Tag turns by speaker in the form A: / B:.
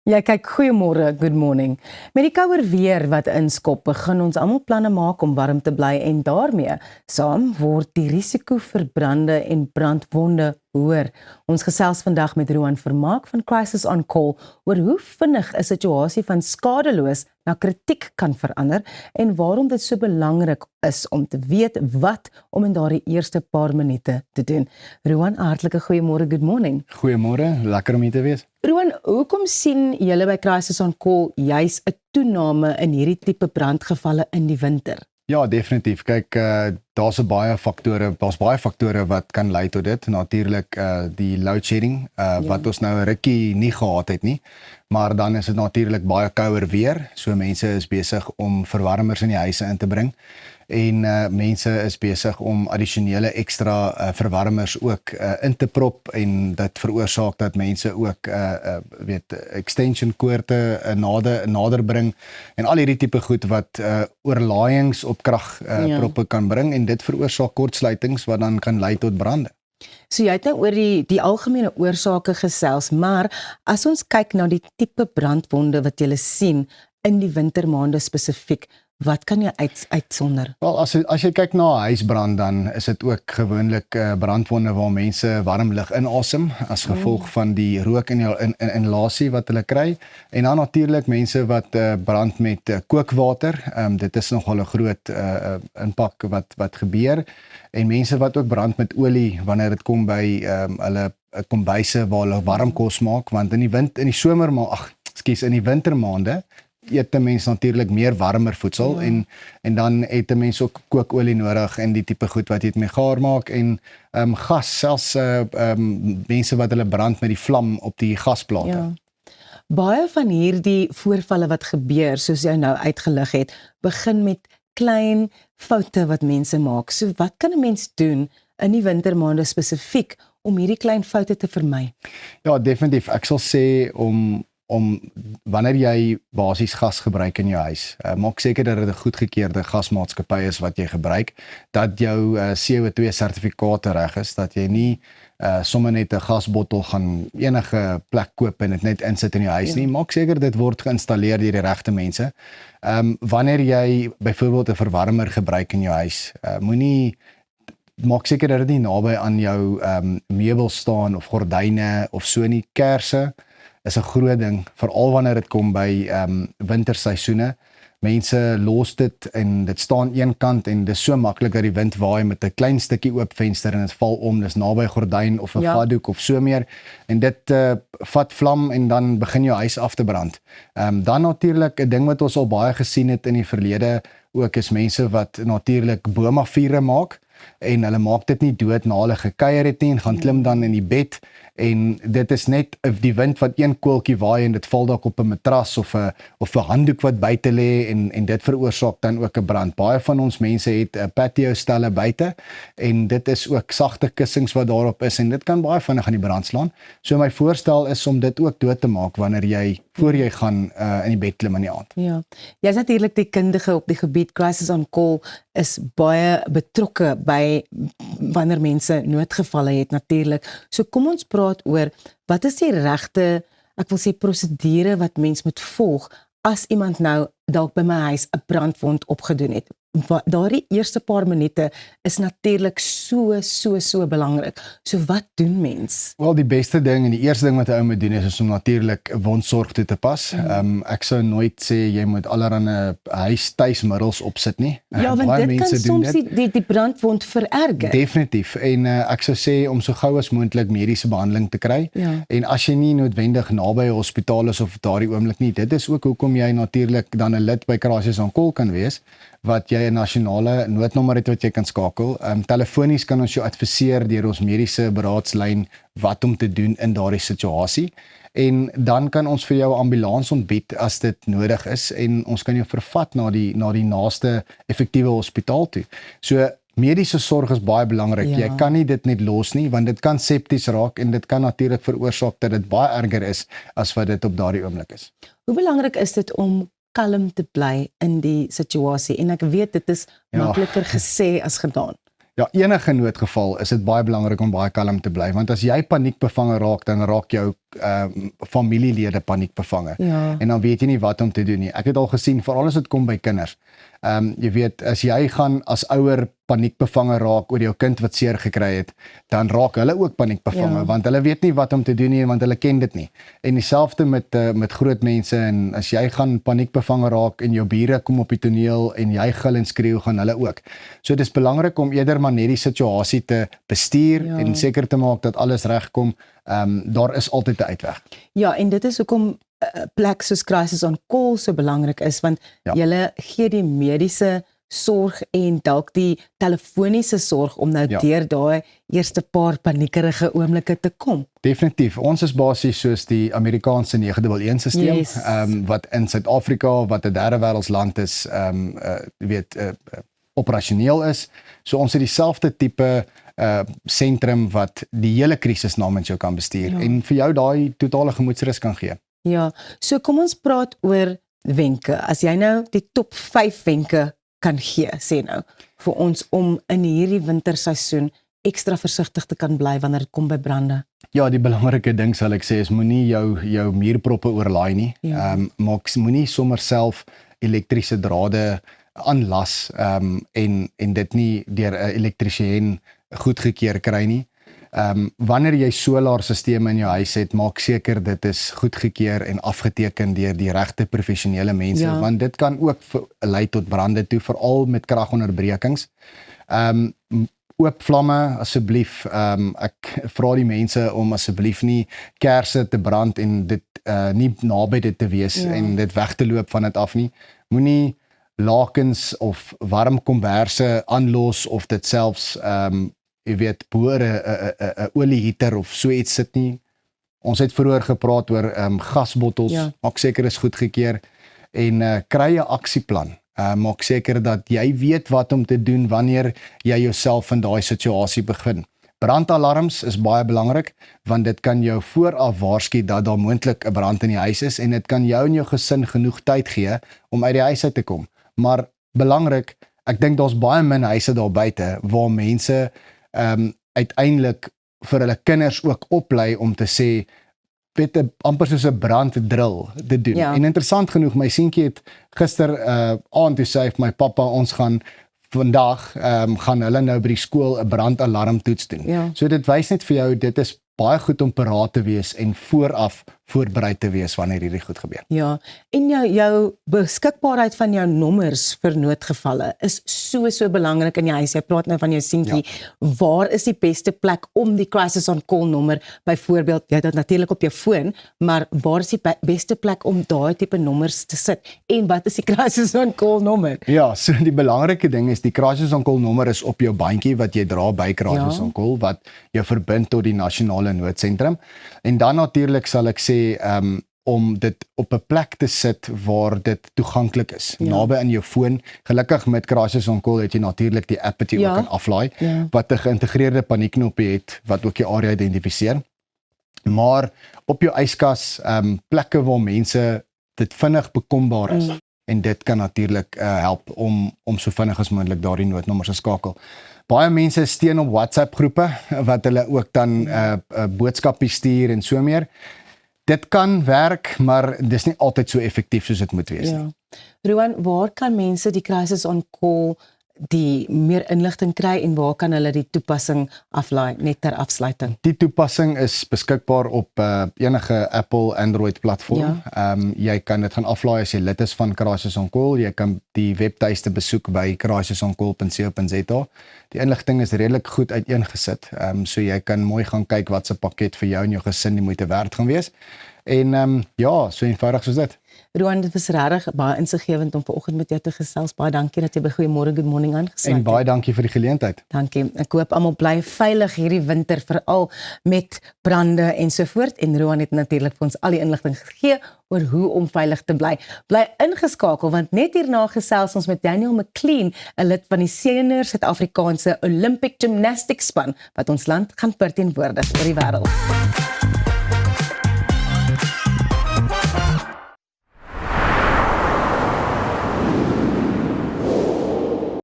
A: Ja, kyk, goeiemôre, good morning. Met die kouer weer wat inskop, begin ons almal planne maak om warm te bly en daarmee saam word die risiko vir brande en brandwonde hoër. Ons gesels vandag met Roan Vermaak van Crisis on Call oor hoe vinnig 'n situasie van skadeloos na kritiek kan verander en waarom dit so belangrik is om te weet wat om in daardie eerste paar minute te doen. Roan, hartlike goeiemôre, good morning.
B: Goeiemôre, lekker om hier te wees.
A: Roan, hoekom sien julle by Crisis on Call juis 'n toename in hierdie tipe brandgevalle in die winter?
B: Ja, definitief. Kyk, daar's baie faktore wat kan lei tot dit. Natuurlik die load shedding wat ons nou 'n rukkie nie gehad het nie. Maar dan is dit natuurlik baie kouer weer. So mense is besig om verwarmers in die huise in te bring. En mense is besig om addisionele ekstra verwarmers ook in te prop en dit veroorsaak dat mense ook extension koorde nader bring en al hierdie tipe goed wat oorlaaiings op kragproppe kan bring en dit veroorsaak kortsluitings wat dan kan lei tot brande.
A: So jy het nou oor die algemene oorsake gesels, maar as ons kyk na die tipe brandwonde wat jy sien in die wintermaande spesifiek, wat kan jy uitsonder?
B: Wel, as jy kyk na 'n huisbrand, dan is dit ook gewoonlik brandwonde waar mense warm lug inasem as gevolg van die rook inhalasie wat hulle kry. En dan natuurlik mense wat brand met kookwater. Dit is nogal 'n groot impak wat gebeur. En mense wat ook brand met olie wanneer dit kom by hulle kombuise waar hulle warm kos maak, want in die wintermaande eet 'n mens natuurlik meer warmer voedsel en dan het 'n mens ook kookolie nodig en die tipe goed wat jy mee gaar maak en gas, selfs mense wat hulle brand met die vlam op die gasplate.
A: Ja. Baie van hierdie voorvalle wat gebeur, soos jy nou uitgelig het, begin met klein foute wat mense maak. So wat kan 'n mens doen in die wintermaande spesifiek om hierdie klein foute te vermy?
B: Ja, definitief. Ek sal sê om wanneer jy basies gas gebruik in jou huis, maak seker dat dit 'n goedgekeurde gasmaatskappy is wat jy gebruik, dat jou CO2 sertifikate reg is, dat jy nie sommer net 'n gasbottel gaan enige plek koop en dit net insit in jou huis nie. Maak seker dit word geïnstalleer deur die regte mense. Wanneer jy byvoorbeeld 'n verwarmer gebruik in jou huis, maak seker dat dit nie naby aan jou meubels staan of gordyne of so nie. Kersse is 'n groot ding, veral wanneer dit kom by winterseisoene. Mense los dit en dit staan een kant en dis so maklik dat die wind waai met 'n klein stukkie oop venster en dit val om, dis naby gordyn of 'n vatdoek of so meer en dit vat vlam en dan begin jou huis af te brand. Dan natuurlik 'n ding wat ons al baie gesien het in die verlede ook is mense wat natuurlik bomavuure maak en hulle maak dit nie dood na hulle gekuier het nie en gaan klim dan in die bed en dit is net die wind wat een koeltjie waai en dit val dalk op 'n matras of 'n handdoek wat buite lê en dit veroorsaak dan ook 'n brand. Baie van ons mense het patio stelle buite en dit is ook sagte kussings wat daarop is en dit kan baie vinnig aan die brand slaan. So my voorstel is om dit ook dood te maak wanneer jy voor jy gaan in die bed klim in die aand.
A: Ja. Jy is natuurlik die kundige op die gebied. Crisis on Call is baie betrokke by wanneer mense noodgevalle het natuurlik. So kom ons praat oor wat is die regte, ek wil sê prosedure wat mens moet volg as iemand nou dalk by my huis 'n brandwond opgedoen het. Daardie eerste paar minute is natuurlik so belangrik. So wat doen mens?
B: Wel, die beste ding en die eerste ding wat 'n ou moet doen is om natuurlik wondsorg toe te pas. Ek sou nooit sê jy moet allerlei huistuismiddels opsit nie.
A: Ja, want dit kan soms die brandwond vererger.
B: Definitief. En ek sou sê om so gou as moontlik mediese behandeling te kry. En as jy nie noodwendig naby 'n hospitaal is of daardie oomblik nie, dit is ook hoekom jy natuurlik dan 'n lid by Crisis on Call kan wees, wat jy 'n nasionale noodnommer het wat jy kan skakel. Telefonies kan ons jou adviseer deur ons mediese beraadslyn wat om te doen in daardie situasie. En dan kan ons vir jou 'n ambulans ontbied as dit nodig is en ons kan jou vervat na die naaste effektiewe hospitaal toe. So mediese sorg is baie belangrik. Jy kan nie dit net los nie want dit kan septies raak en dit kan natuurlik veroorsaak dat dit baie erger is as wat dit op daardie oomblik is.
A: Hoe belangrik is dit om kalm te bly in die situasie? En ek weet dit is makliker gesê as gedaan.
B: Ja, enige noodgeval is dit baie belangrik om baie kalm te bly, want as jy paniekbevange raak, dan raak jou familielede paniekbevange.
A: Ja.
B: En dan weet jy nie wat om te doen nie. Ek het al gesien, veral as dit kom by kinders. Jy weet, as jy gaan as ouer paniekbevange raak oor jou kind wat seer gekry het, dan raak hulle ook paniekbevange, want hulle weet nie wat om te doen nie, want hulle ken dit nie. En dieselfde met groot mense, en as jy gaan paniekbevange raak en jou bure kom op die toneel en jy gil en skreeu, gaan hulle ook. So dit is belangrik om eerder maar net die situasie te bestuur en seker te maak dat alles regkom. Daar is altyd 'n uitweg.
A: Ja, en dit is hoekom plek soos Crisis on Call so belangrik is, want julle gee die mediese sorg en dalk die telefoniese sorg om nou deur daai eerste paar paniekerige oomblikke te kom.
B: Definitief. Ons is basies soos die Amerikaanse 911 stelsel, wat in Suid-Afrika, wat 'n derde wêreldsland is, operasioneel is. So ons het dieselfde tipe sentrum wat die hele krisis namens jou kan bestuur en vir jou daai totale gemoedsrus kan gee.
A: Ja, so kom ons praat oor wenke. As jy nou die top 5 wenke kan gee, sê nou, vir ons om in hierdie winterseisoen ekstra versigtig te kan bly wanneer dit kom by brande.
B: Ja, die belangrike ding sal ek sê is moenie jou muurproppe oorlaai nie. Moenie sommer self elektriese drade aanlas en dit nie deur 'n elektriesien goedgekeur kry nie. Wanneer jy solarstelsels in jou huis het, maak seker dit is goedgekeur en afgeteken deur die regte professionele mense, want dit kan ook lei tot brande toe, veral met kragonderbrekings. Oop vlamme asseblief. Ek vra die mense om asseblief nie kersse te brand en dit nie naby dit te wees en dit weg te loop van dit af nie. Moenie lakens of warm komberse aanlos of dit selfs jy weet, boor 'n olieheater of so iets sit nie. Ons het vroeër gepraat oor gasbottels, maak seker is goedgekeur en kry 'n aksieplan. Maak seker dat jy weet wat om te doen wanneer jy jouself in daai situasie begin. Brandalarms is baie belangrik, want dit kan jou vooraf waarsku dat daar moontlik 'n brand in die huis is en dit kan jou en jou gesin genoeg tyd gee om uit die huis uit te kom. Maar belangrik, ek dink daar's baie min huise daar buite waar mense uiteindelik vir hulle kinders ook oplei om te sê, weet amper soos 'n branddrill te doen. En interessant genoeg, my seentjie het gister aand toe sê my pappa, ons gaan vandag gaan hulle nou by die skool 'n brandalarm toets doen. So dit wys net vir jou, dit is baie goed om paraat te wees en vooraf voorberei te wees wanneer hierdie goed gebeur. Ja,
A: en jou beskikbaarheid van jou nommers vir noodgevalle is so belangrik in jou huis. Jy praat nou van jou seentjie. Waar is die beste plek om die Crisis on Call nommer, byvoorbeeld, jy het dit natuurlik op jou foon, maar waar is die beste plek om daai tipe nommers te sit? En wat is die Crisis on Call nommer?
B: Ja, so die belangrike ding is die Crisis on Call nommer is op jou bandjie wat jy dra by Crisis on Call, wat jou verbind tot die nasionale noodsentrum. En dan natuurlik sal ek sê om dit op 'n plek te sit waar dit toeganklik is, naby aan jou foon. Gelukkig met Crisis on Call het jy natuurlik die app wat jy ook kan aflaai, wat 'n geïntegreerde paniekknopie het, wat ook jou area identifiseer. Maar op jou yskas, plekke waar mense dit vinnig bekombaar is, en dit kan natuurlik help om so vinnig as moontlik daardie noodnommers te skakel. Baie mense steun op WhatsApp groepe, wat hulle ook dan boodskappe stuur en so meer. Dit kan werk, maar dis nie altyd so effektief soos dit moet wees nie.
A: Roan, waar kan mense die Crisis on Call die meer inligting kry en waar kan hulle die toepassing aflaai, net ter afsluiting?
B: Die toepassing is beskikbaar op enige Apple Android platform. Jy kan dit gaan aflaai as jy lid is van Crisis on Call. Jy kan die webtuiste besoek by crisisoncall.co.za. Die inligting is redelik goed uiteengesit, so jy kan mooi gaan kyk wat se pakket vir jou en jou gesin die moeite werd gaan wees. En so eenvoudig soos dit.
A: Roan, dit was regtig baie insiggewend om vanoggend met jou te gesels. Baie dankie dat jy by Goeiemôre Good Morning aangesluit het.
B: En baie dankie vir die geleentheid.
A: Dankie. Ek hoop almal bly veilig hierdie winter, veral met brande en so voort. En Roan het natuurlik vir ons al die inligting gegee oor hoe om veilig te bly. Bly ingeskakel, want net hierna gesels ons met Daniel McLean, 'n lid van die senior Suid-Afrikaanse Olympic Gymnastics span wat ons land gaan verteenwoordig oor die wêreld.